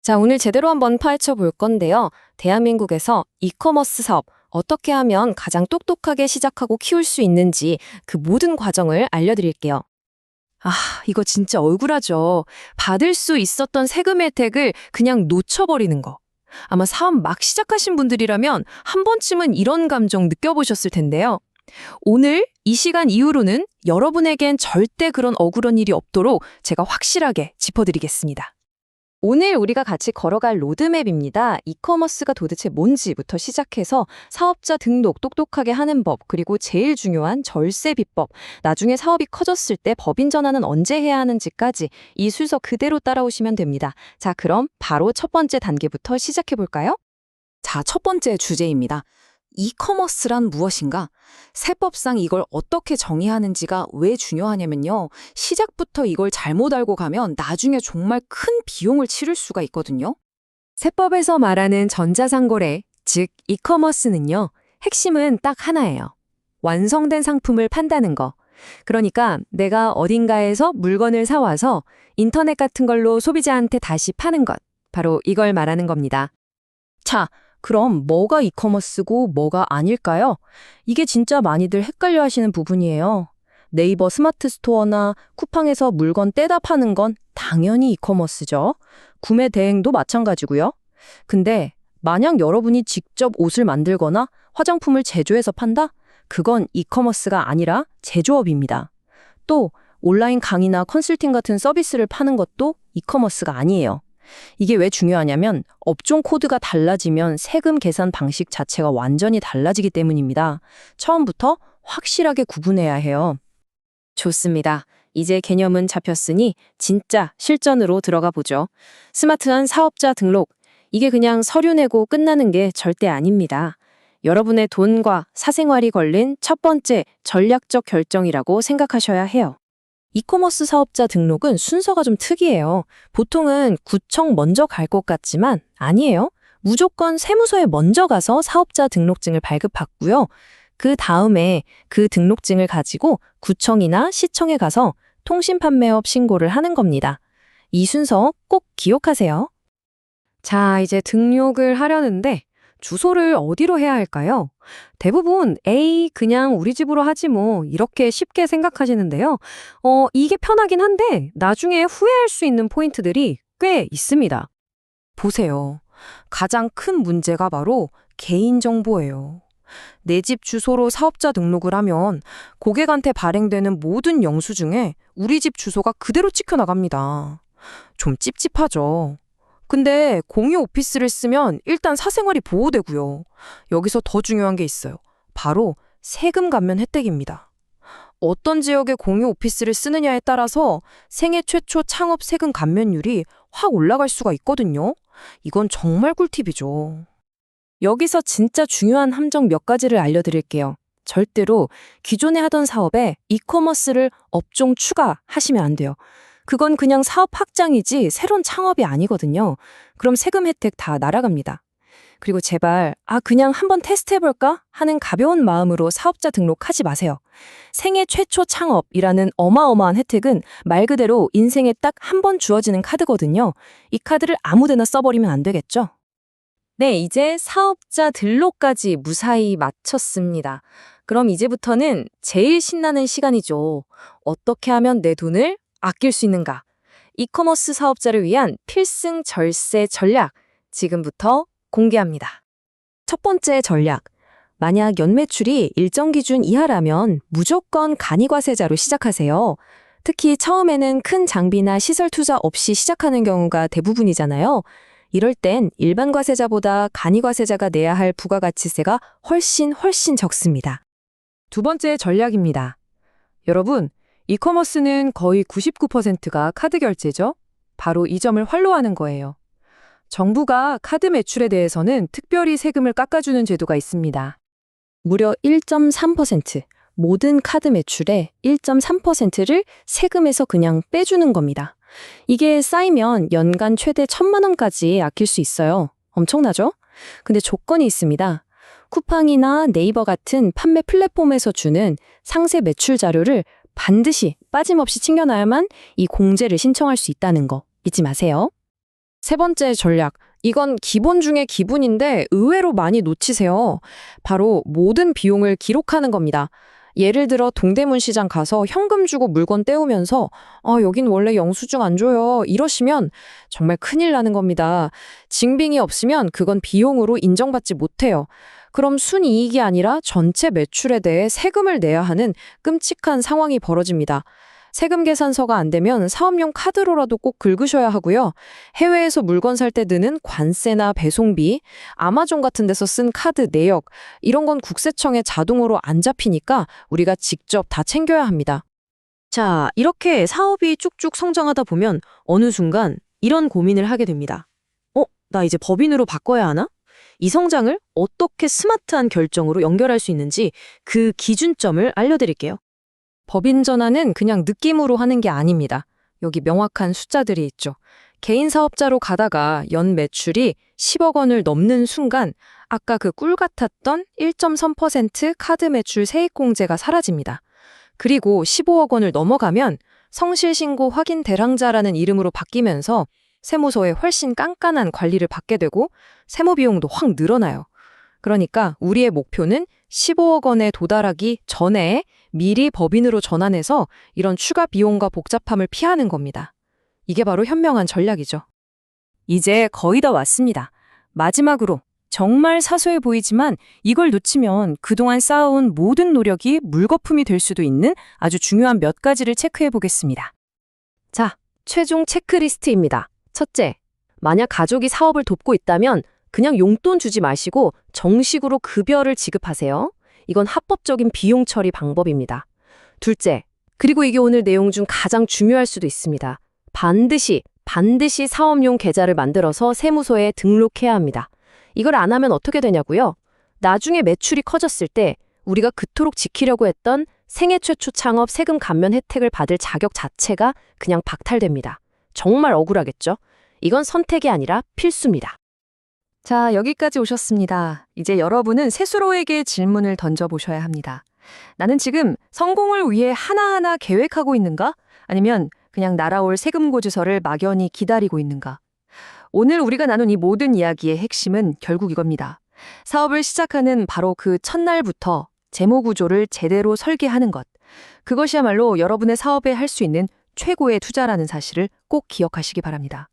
자, 오늘 제대로 한번 파헤쳐 볼 건데요. 대한민국에서 이커머스 사업 어떻게 하면 가장 똑똑하게 시작하고 키울 수 있는지 그 모든 과정을 알려드릴게요. 아, 이거 진짜 억울하죠. 받을 수 있었던 세금 혜택을 그냥 놓쳐버리는 거. 아마 사업 막 시작하신 분들이라면 한 번쯤은 이런 감정 느껴보셨을 텐데요. 오늘 이 시간 이후로는 여러분에겐 절대 그런 억울한 일이 없도록 제가 확실하게 짚어드리겠습니다. 오늘 우리가 같이 걸어갈 로드맵입니다. 이커머스가 도대체 뭔지부터 시작해서 사업자 등록 똑똑하게 하는 법, 그리고 제일 중요한 절세 비법, 나중에 사업이 커졌을 때 법인 전환은 언제 해야 하는지까지 이 순서 그대로 따라오시면 됩니다. 자, 그럼 바로 첫 번째 단계부터 시작해 볼까요? 자, 첫 번째 주제입니다. 이커머스란 무엇인가? 세법상 이걸 어떻게 정의하는지가 왜 중요하냐면요. 시작부터 이걸 잘못 알고 가면 나중에 정말 큰 비용을 치를 수가 있거든요. 세법에서 말하는 전자상거래, 즉 이커머스는요. 핵심은 딱 하나예요. 완성된 상품을 판다는 거. 그러니까 내가 어딘가에서 물건을 사와서 인터넷 같은 걸로 소비자한테 다시 파는 것. 바로 이걸 말하는 겁니다. 자, 그럼 뭐가 이커머스고 뭐가 아닐까요? 이게 진짜 많이들 헷갈려 하시는 부분이에요. 네이버 스마트 스토어나 쿠팡에서 물건 떼다 파는 건 당연히 이커머스죠. 구매 대행도 마찬가지고요. 근데 만약 여러분이 직접 옷을 만들거나 화장품을 제조해서 판다? 그건 이커머스가 아니라 제조업입니다. 또 온라인 강의나 컨설팅 같은 서비스를 파는 것도 이커머스가 아니에요. 이게 왜 중요하냐면 업종 코드가 달라지면 세금 계산 방식 자체가 완전히 달라지기 때문입니다. 처음부터 확실하게 구분해야 해요. 좋습니다. 이제 개념은 잡혔으니 진짜 실전으로 들어가 보죠. 스마트한 사업자 등록. 이게 그냥 서류 내고 끝나는 게 절대 아닙니다. 여러분의 돈과 사생활이 걸린 첫 번째 전략적 결정이라고 생각하셔야 해요. 이커머스 사업자 등록은 순서가 좀 특이해요. 보통은 구청 먼저 갈 것 같지만 아니에요. 무조건 세무서에 먼저 가서 사업자 등록증을 발급받고요. 그 다음에 그 등록증을 가지고 구청이나 시청에 가서 통신판매업 신고를 하는 겁니다. 이 순서 꼭 기억하세요. 자, 이제 등록을 하려는데 주소를 어디로 해야 할까요? 대부분 에이, 그냥 우리 집으로 하지 뭐 이렇게 쉽게 생각하시는데요. 이게 편하긴 한데 나중에 후회할 수 있는 포인트들이 꽤 있습니다. 보세요. 가장 큰 문제가 바로 개인정보예요. 내 집 주소로 사업자 등록을 하면 고객한테 발행되는 모든 영수증에 우리 집 주소가 그대로 찍혀 나갑니다. 좀 찝찝하죠. 근데 공유 오피스를 쓰면 일단 사생활이 보호되고요. 여기서 더 중요한 게 있어요. 바로 세금 감면 혜택입니다. 어떤 지역의 공유 오피스를 쓰느냐에 따라서 생애 최초 창업 세금 감면율이 확 올라갈 수가 있거든요. 이건 정말 꿀팁이죠. 여기서 진짜 중요한 함정 몇 가지를 알려드릴게요. 절대로 기존에 하던 사업에 이커머스를 업종 추가하시면 안 돼요. 그건 그냥 사업 확장이지 새로운 창업이 아니거든요. 그럼 세금 혜택 다 날아갑니다. 그리고 제발 그냥 한번 테스트해볼까 하는 가벼운 마음으로 사업자 등록하지 마세요. 생애 최초 창업이라는 어마어마한 혜택은 말 그대로 인생에 딱 한 번 주어지는 카드거든요. 이 카드를 아무데나 써버리면 안 되겠죠? 네, 이제 사업자 등록까지 무사히 마쳤습니다. 그럼 이제부터는 제일 신나는 시간이죠. 어떻게 하면 내 돈을 아낄 수 있는가? 이커머스 사업자를 위한 필승 절세 전략, 지금부터 공개합니다. 첫 번째 전략. 만약 연매출이 일정 기준 이하라면 무조건 간이과세자로 시작하세요. 특히 처음에는 큰 장비나 시설 투자 없이 시작하는 경우가 대부분이잖아요. 이럴 땐 일반 과세자보다 간이과세자가 내야 할 부가가치세가 훨씬 적습니다. 두 번째 전략입니다. 여러분, 이커머스는 거의 99%가 카드 결제죠? 바로 이 점을 활로하는 거예요. 정부가 카드 매출에 대해서는 특별히 세금을 깎아주는 제도가 있습니다. 무려 1.3%, 모든 카드 매출의 1.3%를 세금에서 그냥 빼주는 겁니다. 이게 쌓이면 연간 최대 1,000만 원까지 아낄 수 있어요. 엄청나죠? 근데 조건이 있습니다. 쿠팡이나 네이버 같은 판매 플랫폼에서 주는 상세 매출 자료를 반드시 빠짐없이 챙겨놔야만 이 공제를 신청할 수 있다는 거 잊지 마세요. 세 번째 전략. 이건 기본 중에 기본인데 의외로 많이 놓치세요. 바로 모든 비용을 기록하는 겁니다. 예를 들어 동대문 시장 가서 현금 주고 물건 떼우면서 여긴 원래 영수증 안 줘요. 이러시면 정말 큰일 나는 겁니다. 증빙이 없으면 그건 비용으로 인정받지 못해요. 그럼 순이익이 아니라 전체 매출에 대해 세금을 내야 하는 끔찍한 상황이 벌어집니다. 세금 계산서가 안 되면 사업용 카드로라도 꼭 긁으셔야 하고요. 해외에서 물건 살 때 드는 관세나 배송비, 아마존 같은 데서 쓴 카드 내역, 이런 건 국세청에 자동으로 안 잡히니까 우리가 직접 다 챙겨야 합니다. 자, 이렇게 사업이 쭉쭉 성장하다 보면 어느 순간 이런 고민을 하게 됩니다. 나 이제 법인으로 바꿔야 하나? 이 성장을 어떻게 스마트한 결정으로 연결할 수 있는지 그 기준점을 알려드릴게요. 법인 전환은 그냥 느낌으로 하는 게 아닙니다. 여기 명확한 숫자들이 있죠. 개인 사업자로 가다가 연 매출이 10억 원을 넘는 순간 아까 그 꿀 같았던 1.3% 카드 매출 세액공제가 사라집니다. 그리고 15억 원을 넘어가면 성실신고 확인 대상자라는 이름으로 바뀌면서 세무서에 훨씬 깐깐한 관리를 받게 되고 세무 비용도 확 늘어나요. 그러니까 우리의 목표는 15억 원에 도달하기 전에 미리 법인으로 전환해서 이런 추가 비용과 복잡함을 피하는 겁니다. 이게 바로 현명한 전략이죠. 이제 거의 다 왔습니다. 마지막으로 정말 사소해 보이지만 이걸 놓치면 그동안 쌓아온 모든 노력이 물거품이 될 수도 있는 아주 중요한 몇 가지를 체크해 보겠습니다. 자, 최종 체크리스트입니다. 첫째, 만약 가족이 사업을 돕고 있다면 그냥 용돈 주지 마시고 정식으로 급여를 지급하세요. 이건 합법적인 비용 처리 방법입니다. 둘째, 그리고 이게 오늘 내용 중 가장 중요할 수도 있습니다. 반드시 사업용 계좌를 만들어서 세무서에 등록해야 합니다. 이걸 안 하면 어떻게 되냐고요? 나중에 매출이 커졌을 때 우리가 그토록 지키려고 했던 생애 최초 창업 세금 감면 혜택을 받을 자격 자체가 그냥 박탈됩니다. 정말 억울하겠죠? 이건 선택이 아니라 필수입니다. 자, 여기까지 오셨습니다. 이제 여러분은 스스로에게 질문을 던져보셔야 합니다. 나는 지금 성공을 위해 하나하나 계획하고 있는가? 아니면 그냥 날아올 세금고지서를 막연히 기다리고 있는가? 오늘 우리가 나눈 이 모든 이야기의 핵심은 결국 이겁니다. 사업을 시작하는 바로 그 첫날부터 재무구조를 제대로 설계하는 것. 그것이야말로 여러분의 사업에 할 수 있는 최고의 투자라는 사실을 꼭 기억하시기 바랍니다.